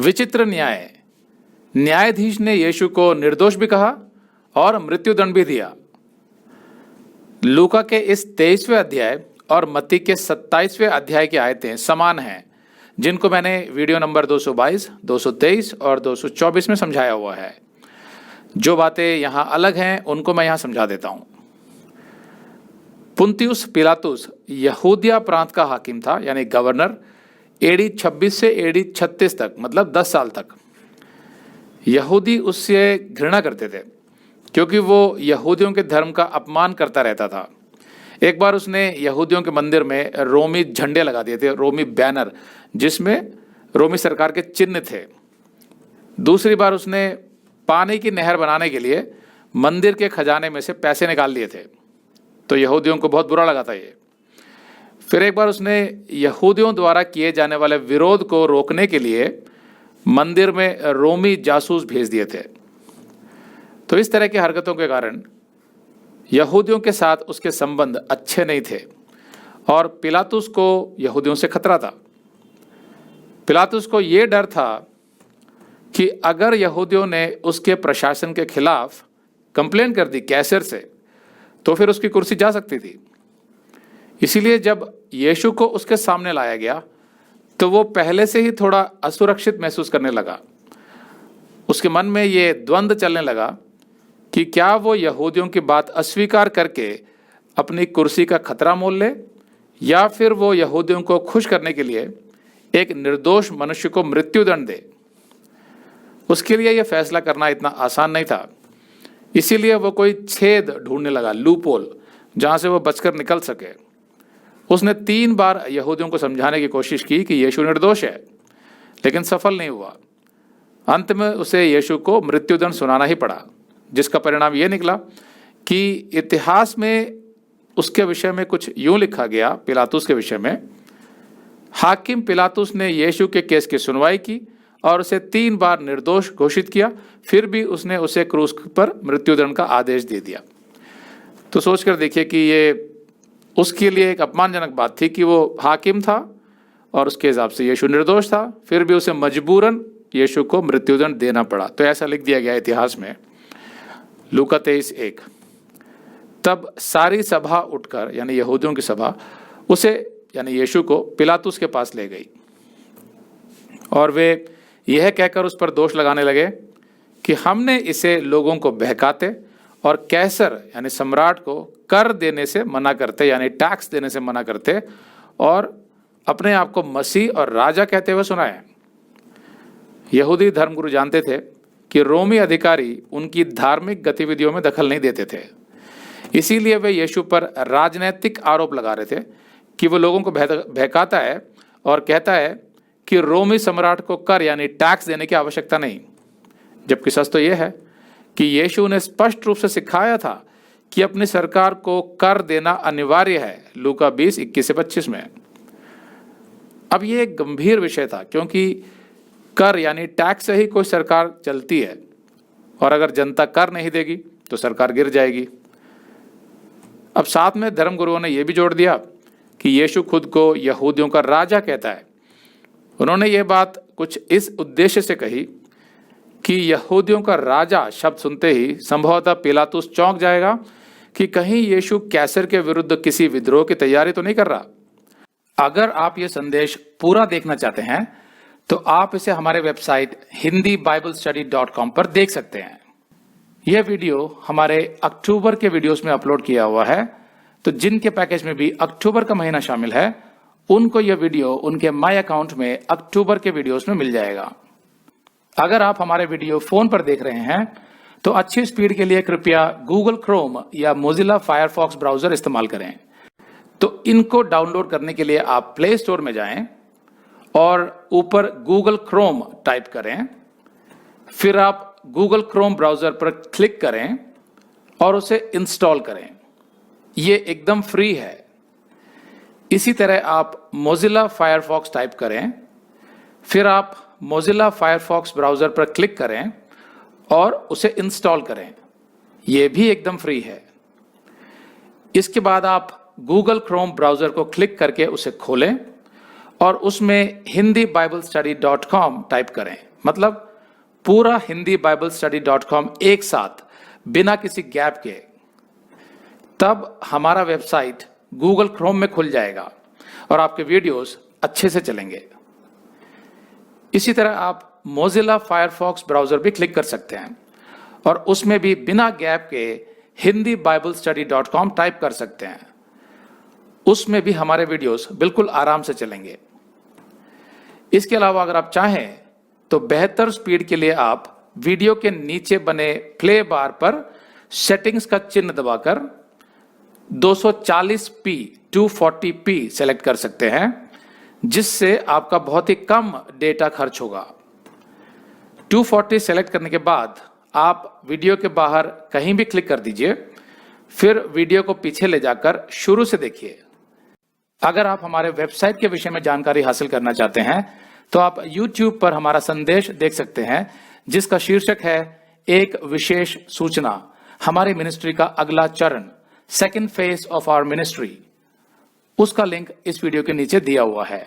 विचित्र न्याय। न्यायाधीश ने यीशु को निर्दोष भी कहा और मृत्युदंड भी दिया। लूका के इस 23वें अध्याय और मत्ती के 27वें अध्याय की आयतें समान हैं, जिनको मैंने वीडियो नंबर 222, 223 और 224 में समझाया हुआ है। जो बातें यहाँ अलग हैं उनको मैं यहाँ समझा देता हूँ। पुंतियुस पिलातुस यहूदिया प्रांत का हाकिम था, यानी गवर्नर, एडी 26 से एडी 36 तक, मतलब 10 साल तक। यहूदी उससे घृणा करते थे क्योंकि वो यहूदियों के धर्म का अपमान करता रहता था। एक बार उसने यहूदियों के मंदिर में रोमी झंडे लगा दिए थे, रोमी बैनर, जिसमें रोमी सरकार के चिन्ह थे। दूसरी बार उसने पानी की नहर बनाने के लिए मंदिर के खजाने में से पैसे निकाल लिए थे, तो यहूदियों को बहुत बुरा लगा था ये। फिर एक बार उसने यहूदियों द्वारा किए जाने वाले विरोध को रोकने के लिए मंदिर में रोमी जासूस भेज दिए थे। तो इस तरह की हरकतों के कारण यहूदियों के साथ उसके संबंध अच्छे नहीं थे और पिलातुस को यहूदियों से खतरा था। पिलातुस को यह डर था कि अगर यहूदियों ने उसके प्रशासन के खिलाफ कंप्लेन कर दी कैसर से, तो फिर उसकी कुर्सी जा सकती थी। इसीलिए जब यीशु को उसके सामने लाया गया तो वो पहले से ही थोड़ा असुरक्षित महसूस करने लगा। उसके मन में ये द्वंद्व चलने लगा कि क्या वो यहूदियों की बात अस्वीकार करके अपनी कुर्सी का खतरा मोल ले, या फिर वो यहूदियों को खुश करने के लिए एक निर्दोष मनुष्य को मृत्युदंड दे। उसके लिए यह फैसला करना इतना आसान नहीं था। इसीलिए वो कोई छेद ढूंढने लगा, लूपहोल, जहां से वो बचकर निकल सके। उसने 3 बार यहूदियों को समझाने की कोशिश की कि यीशु निर्दोष है, लेकिन सफल नहीं हुआ। अंत में उसे यीशु को मृत्युदंड सुनाना ही पड़ा, जिसका परिणाम यह निकला कि इतिहास में उसके विषय में कुछ यूं लिखा गया, पिलातुस के विषय में, हाकिम पिलातुस ने यीशु के केस की सुनवाई की और उसे 3 बार निर्दोष घोषित किया, फिर भी उसने उसे क्रूस पर मृत्युदंड का आदेश दे दिया। तो सोचकर देखिए कि ये उसके लिए एक अपमानजनक बात थी कि वो हाकिम था और उसके हिसाब से यीशु निर्दोष था, फिर भी उसे मजबूरन यीशु को मृत्युदंड देना पड़ा। तो ऐसा लिख दिया गया इतिहास में, लूका 23:1। तब सारी सभा उठकर, यानी यहूदियों की सभा, उसे यानी यीशु को पिलातुस के पास ले गई और वे यह कहकर उस पर दोष लगाने लगे कि हमने इसे लोगों को बहकाते और कैसर यानी सम्राट को कर देने से मना करते, यानी टैक्स देने से मना करते, और अपने आप को मसीह और राजा कहते हुए सुना है। यहूदी धर्मगुरु जानते थे कि रोमी अधिकारी उनकी धार्मिक गतिविधियों में दखल नहीं देते थे। इसीलिए वे यीशु पर राजनैतिक आरोप लगा रहे थे कि वो लोगों को बहकाता है और कहता है कि रोमी सम्राट को कर यानी टैक्स देने की आवश्यकता नहीं। जबकि सच तो यह है कि यीशु ने स्पष्ट रूप से सिखाया था कि अपनी सरकार को कर देना अनिवार्य है, लूका 20:21 से 25 में। अब ये एक गंभीर विषय था, क्योंकि कर यानी टैक्स से ही कोई सरकार चलती है, और अगर जनता कर नहीं देगी तो सरकार गिर जाएगी। अब साथ में धर्मगुरुओं ने यह भी जोड़ दिया कि यीशु खुद को यहूदियों का राजा कहता है। उन्होंने ये बात कुछ इस उद्देश्य से कही कि यहूदियों का राजा शब्द सुनते ही संभवतः पिलातुस चौंक जाएगा कि कहीं यीशु कैसर के विरुद्ध किसी विद्रोह की तैयारी तो नहीं कर रहा। अगर आप ये संदेश पूरा देखना चाहते हैं तो आप इसे हमारे वेबसाइट hindiBiblestudy.com पर देख सकते हैं। यह वीडियो हमारे अक्टूबर के वीडियोस में अपलोड किया हुआ है, तो जिनके पैकेज में भी अक्टूबर का महीना शामिल है उनको यह वीडियो उनके माय अकाउंट में अक्टूबर के वीडियोस में मिल जाएगा। अगर आप हमारे वीडियो फोन पर देख रहे हैं तो अच्छी स्पीड के लिए कृपया गूगल क्रोम या मोजिला फायरफॉक्स ब्राउजर इस्तेमाल करें। तो इनको डाउनलोड करने के लिए आप प्ले स्टोर में जाएं और ऊपर गूगल क्रोम टाइप करें, फिर आप गूगल क्रोम ब्राउजर पर क्लिक करें और उसे इंस्टॉल करें। ये एकदम फ्री है। इसी तरह आप मोजिला फायरफॉक्स टाइप करें, फिर आप मोजिला फायरफॉक्स ब्राउजर पर क्लिक करें और उसे इंस्टॉल करें। यह भी एकदम फ्री है। इसके बाद आप गूगल क्रोम ब्राउजर को क्लिक करके उसे खोलें और उसमें hindiBiblestudy.com टाइप करें। मतलब पूरा hindibiblesstudy.com एक साथ बिना किसी गैप के, तब हमारा वेबसाइट गूगल क्रोम में खुल जाएगा और आपके वीडियोस अच्छे से चलेंगे। इसी तरह आप मोजिला फायरफॉक्स ब्राउजर भी क्लिक कर सकते हैं और उसमें भी बिना गैप के hindibiblesstudy.com टाइप कर सकते हैं। उसमें भी हमारे वीडियोस बिल्कुल आराम से चलेंगे। इसके अलावा अगर आप चाहें तो बेहतर स्पीड के लिए आप वीडियो के नीचे बने प्ले बार पर सेटिंग्स का चिन्ह दबाकर 240p 240p सेलेक्ट कर सकते हैं, जिससे आपका बहुत ही कम डेटा खर्च होगा। 240 सेलेक्ट करने के बाद आप वीडियो के बाहर कहीं भी क्लिक कर दीजिए, फिर वीडियो को पीछे ले जाकर शुरू से देखिए। अगर आप हमारे वेबसाइट के विषय में जानकारी हासिल करना चाहते हैं तो आप YouTube पर हमारा संदेश देख सकते हैं, जिसका शीर्षक है एक विशेष सूचना, हमारी मिनिस्ट्री का अगला चरण, second phase of our ministry. उसका लिंक इस वीडियो के नीचे दिया हुआ है।